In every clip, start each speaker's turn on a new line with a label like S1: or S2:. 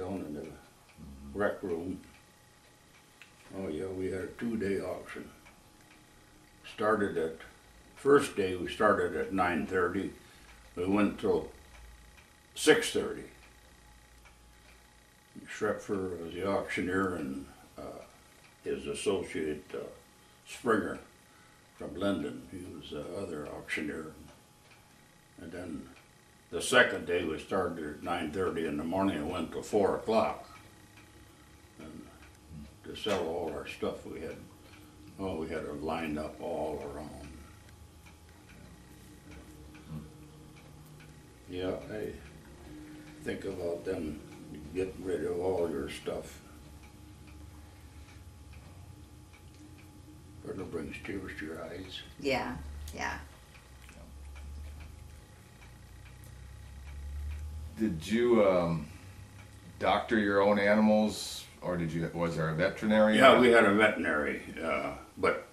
S1: down in the rec room. Oh yeah, we had a 2-day auction. First day we started at 9:30. We went till 6:30. Schrepfer was the auctioneer, and his associate Springer from Linden, he was the other auctioneer. And then the second day we started at 9:30 in the morning and went till 4 o'clock. And to sell all our stuff we had it lined up all around. Yeah, I think about them getting rid of all your stuff. But it brings tears to your eyes.
S2: Yeah, yeah.
S3: Did you doctor your own animals, or was there a veterinary?
S1: Yeah, we had a veterinary, but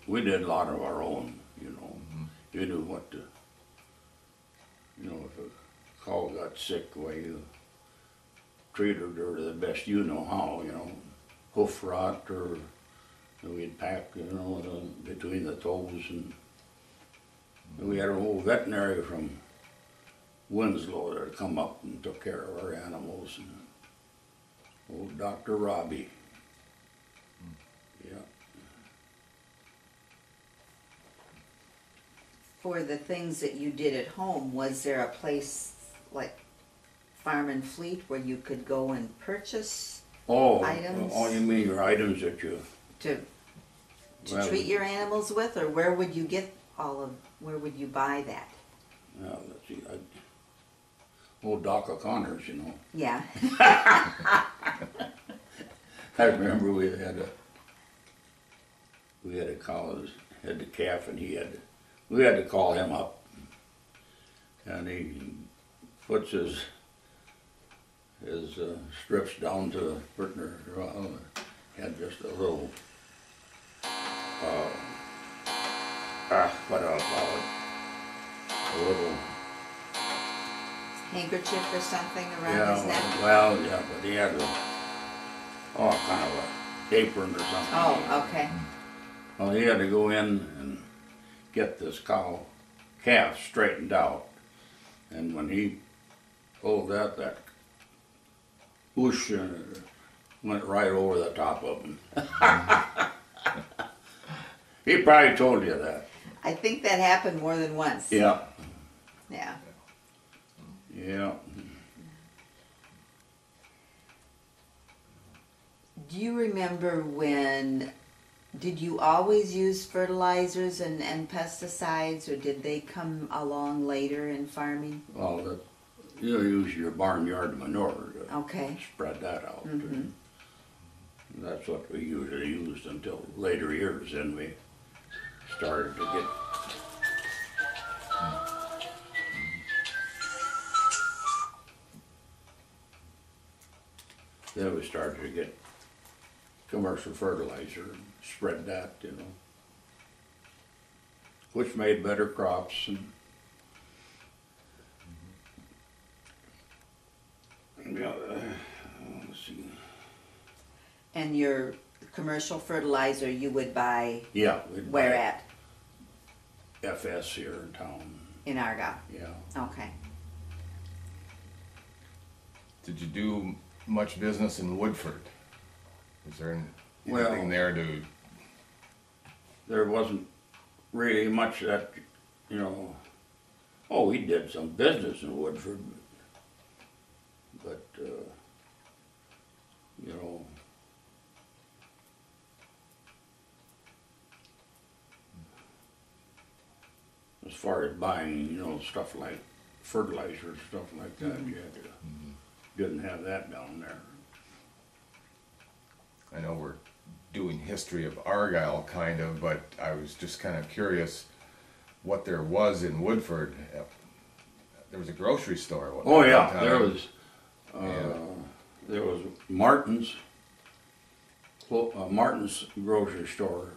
S1: we did a lot of our own, you know. Mm-hmm. You knew what to, you know, if a cow got sick, why you treated her the best you know how, you know. Hoof rot, or we'd pack, you know, between the toes, and we had a whole veterinary from Winslow that come up and took care of our animals, and old Dr. Robbie. Yeah.
S2: For the things that you did at home, was there a place like Farm and Fleet where you could go and purchase items?
S1: Oh, you mean your items that you...
S2: To treat your animals with, or where would you get where would you buy that?
S1: Well, let's see, old Doc O'Connor's, you know.
S2: Yeah.
S1: I remember we had a cow that had the calf, and we had to call him up, and he puts his strips down to the partner. Had just a little what I'll call it, a little
S2: handkerchief or something around his neck?
S1: Well, yeah, but he had kind of a apron or something.
S2: Oh, okay.
S1: Well, he had to go in and get this calf straightened out, and when he pulled that whoosh went right over the top of him. He probably told you that.
S2: I think that happened more than once.
S1: Yeah.
S2: Yeah.
S1: Yeah.
S2: Do you remember did you always use fertilizers and pesticides, or did they come along later in farming?
S1: Well, you use your barnyard manure to spread that out.
S2: Mm-hmm.
S1: That's what we usually used until later years. Then we started to get commercial fertilizer and spread that, you know, which made better crops. And let's see.
S2: And your commercial fertilizer you would buy?
S1: Yeah.
S2: Where at?
S1: FS here in town.
S2: In Argyle?
S1: Yeah.
S2: Okay.
S3: Did you do much business in Woodford? Is there anything there to...
S1: There wasn't really much that, you know... Oh, we did some business in Woodford, but you know... As far as buying, you know, stuff like fertilizer, stuff like that, you had to, didn't have that down there.
S3: I know we're doing history of Argyle, kind of, but I was just kind of curious what there was in Woodford. There was a grocery store.
S1: Oh yeah, there was Martin's grocery store,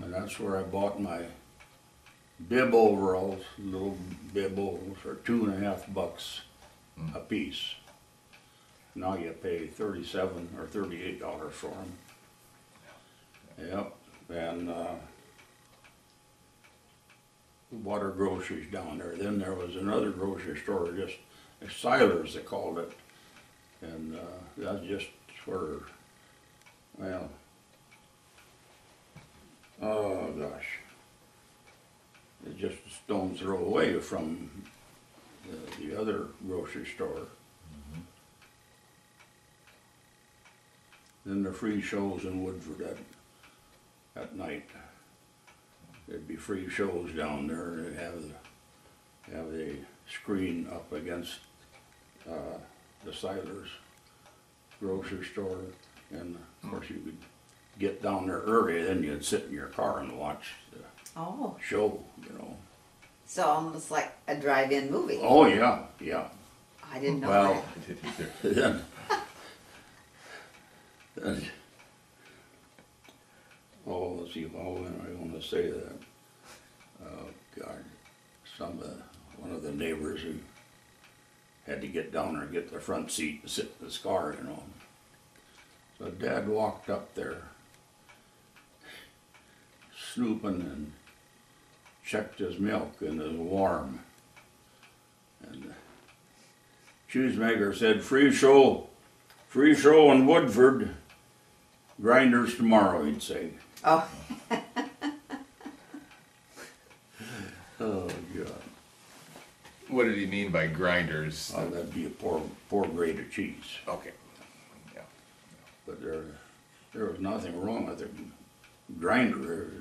S1: and that's where I bought my bib overalls, little bib overalls, for $2.50 a piece. Now you pay $37 or $38 for them. Yep, and we bought our groceries down there. Then there was another grocery store, just Siler's they called it, and that's just for, well, oh gosh, it's just a stone's throw away from the other grocery store. Then the free shows in Woodford at night. There'd be free shows down there. They'd have the screen up against the Siler's grocery store, and of course you could get down there early. Then you'd sit in your car and watch the show. You know.
S2: So almost like a drive-in movie.
S1: Oh yeah, yeah.
S2: I didn't know
S1: Well,
S2: that.
S3: I did either.
S1: then, oh, let's see, how am I going to say that? Oh, God, one of the neighbors who had to get down there and get the front seat and sit in his car, you know. So Dad walked up there, snooping, and checked his milk, and it was warm. And the cheesemaker said, free show in Woodford. Grinders tomorrow, he'd say.
S2: Oh,
S1: Oh, God.
S3: What did he mean by grinders?
S1: Oh, that'd be a poor grade of cheese.
S3: Okay. Yeah.
S1: But there was nothing wrong with the grinder.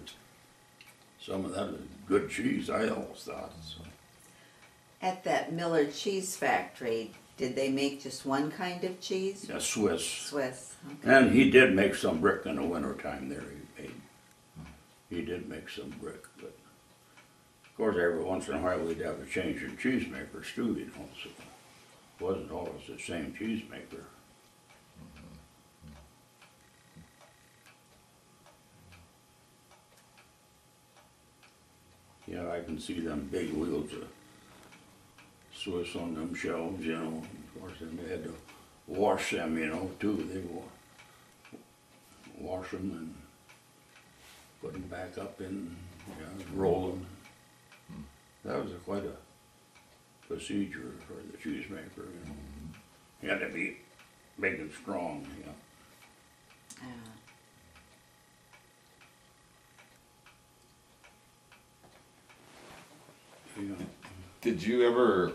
S1: Some of that was good cheese, I always thought. So.
S2: at that Miller cheese factory, did they make just one kind of cheese?
S1: Yeah, Swiss.
S2: Swiss. Okay.
S1: And he did make some brick in the wintertime there. He did make some brick, but of course every once in a while we'd have a change in cheesemakers too, you know, so it wasn't always the same cheesemaker. Yeah, I can see them big wheels of Swiss on them shelves, you know. Of course, then they had to wash them, you know, too. They wash them and put them back up in, roll them. That was quite a procedure for the cheesemaker, you know. He had to be big and strong, you know. Yeah.
S3: Did you ever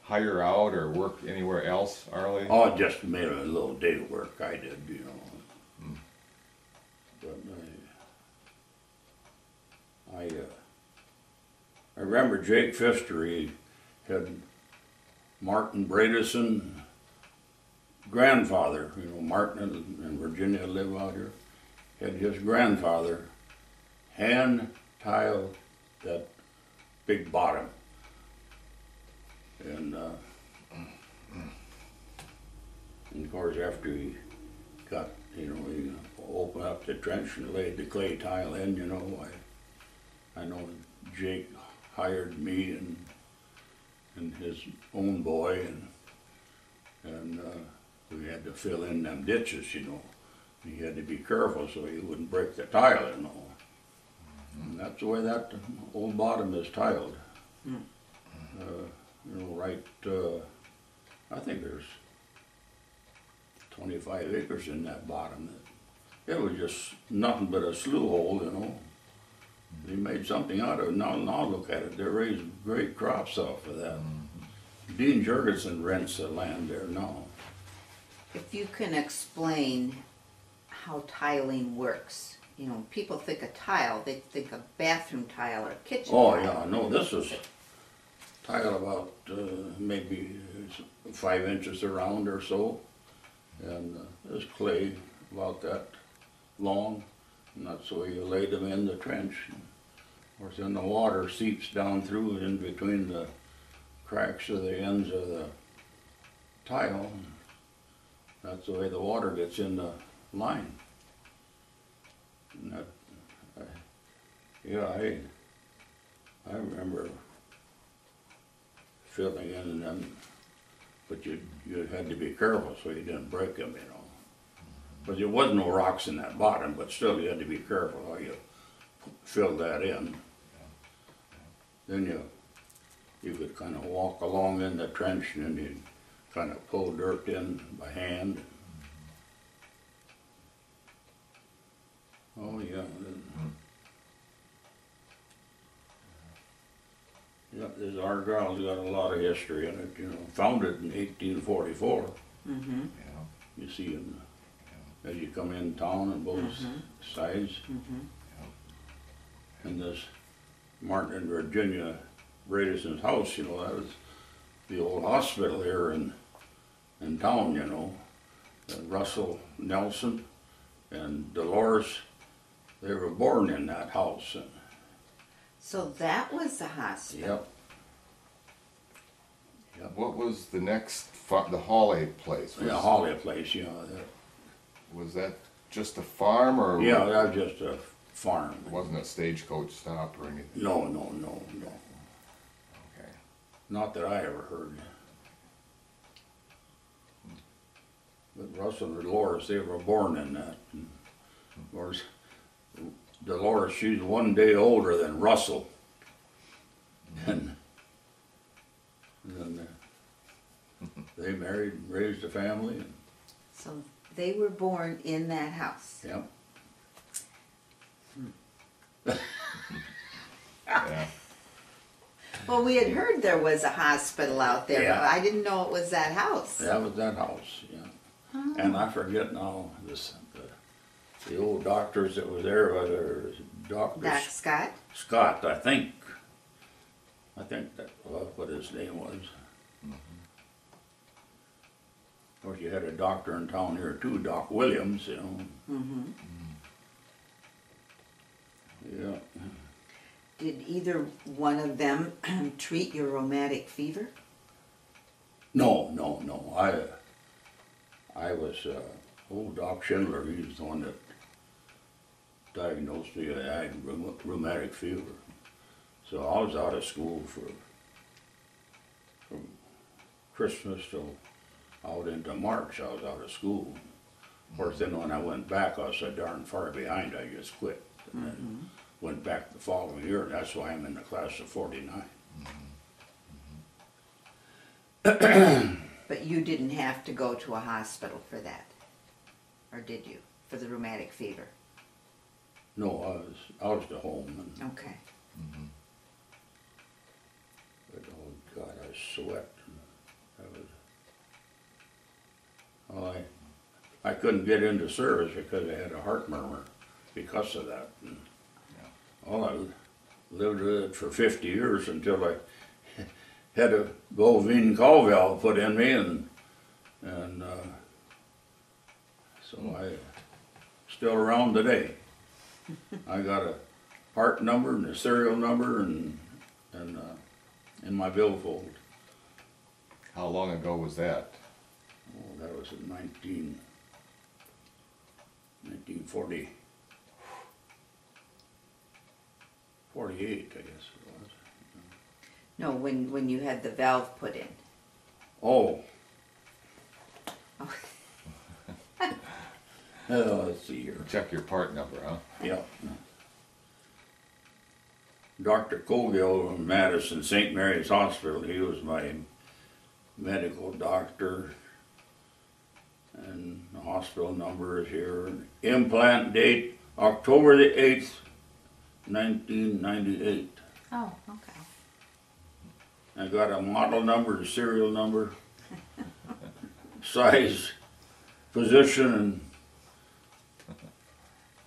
S3: hire out or work anywhere else, Arleigh?
S1: Oh, I just made a little day of work, I did, you know. But I remember Jake Pfister, he had Martin Bradison, grandfather, you know, Martin and Virginia live out here, had his grandfather hand tile that big bottom. And of course, after he got, you know, he opened up the trench and laid the clay tile in, you know, I know Jake hired me and his own boy, and we had to fill in them ditches, you know. He had to be careful so he wouldn't break the tile, you know. And that's the way that old bottom is tiled. You know, right, I think there's 25 acres in that bottom. It was just nothing but a slough hole, you know. They made something out of it. Now look at it. They raised great crops off of that. Dean Jurgensen rents the land there now.
S2: If you can explain how tiling works. You know, when people think of tile, they think of bathroom tile or kitchen
S1: Oh,
S2: tile.
S1: yeah, no, this is tile about maybe 5 inches around or so. And this clay about that long. And that's the way you lay them in the trench. Of course, then the water seeps down through in between the cracks of the ends of the tile. That's the way the water gets in the line. And that, yeah, I remember filling in them, but you had to be careful so you didn't break them, you know. But there was no rocks in that bottom, but still you had to be careful how you filled that in. Then you could kind of walk along in the trench and then you'd kind of pull dirt in by hand. Oh yeah. Yeah, this Argyle's got a lot of history in it, you know. Founded in 1844.
S2: Mm-hmm.
S3: Yeah.
S1: You see as you come in town on both sides.
S2: Mm-hmm.
S1: And this Martin and Virginia Bradison's house, you know, that was the old hospital here in town, you know. And Russell Nelson and Dolores, they were born in that house. And,
S2: So that was the hospital.
S1: yep.
S3: What was the next, the Hawley place?
S1: The Hawley place, you know.
S3: Was that just a farm or?
S1: Yeah, that was just a farm.
S3: It wasn't a stagecoach stop or anything?
S1: No.
S3: Okay.
S1: Not that I ever heard. But Russell and Dolores, they were born in that. And of course, Dolores, she's 1 day older than Russell. And then they married and raised a family. And,
S2: So they were born in that house.
S1: yep.
S3: Yeah.
S2: Well, we had heard there was a hospital out there,
S1: Yeah.
S2: but I didn't know it was that house.
S1: That was that house, yeah.
S2: Oh.
S1: And I forget now, the old doctors that was there, whether it was Dr.
S2: Doc Scott?
S1: Scott, I think that was what his name was. Of course, you had a doctor in town here too, Doc Williams, you know.
S2: Mm-hmm.
S1: Yeah.
S2: Did either one of them treat your rheumatic fever?
S1: No. I was, old Doc Schindler, he was the one that diagnosed me. I had rheumatic fever. So I was out of school from Christmas till out into March. I was out of school. Of course, then when I went back, I was so darn far behind, I just quit. And then went back the following year. That's why I'm in the class of 49.
S2: But you didn't have to go to a hospital for that, or did you, for the rheumatic fever?
S1: No, I was at home. And,
S2: Okay.
S1: but, oh God, I sweat. Well, I couldn't get into service because I had a heart murmur because of that. And, well, I lived with it for 50 years until I had a Bovine call valve put in me, and so I still around today. I got a part number and a serial number and in my billfold.
S3: How long ago was that?
S1: Oh, that was in 1940. 48, I guess it was.
S2: No, when you had the valve put in.
S1: Oh.
S2: Oh.
S1: Let's see here.
S3: Check your part number, huh?
S1: Yeah. Dr. Colgill in Madison, St. Mary's Hospital, he was my medical doctor. And the hospital number is here. Implant date, October the 8th, 1998.
S2: Oh, okay.
S1: I got a model number, a serial number, size, position, and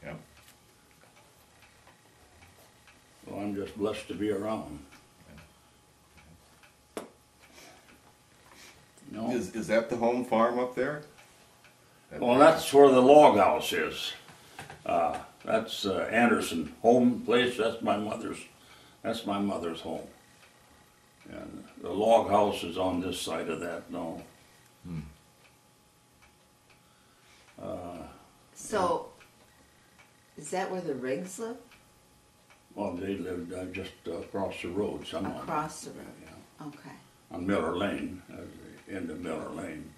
S3: Yep.
S1: well, I'm just blessed to be around. No.
S3: Is that the home farm up there?
S1: Well, that's where the log house is. That's Anderson home place. That's my mother's home. And the log house is on this side of that now.
S2: So, is that where the Riggs live?
S1: Well, they lived just across the road somehow.
S2: Across the road.
S1: Yeah.
S2: Okay.
S1: On Miller Lane. into Miller Lane.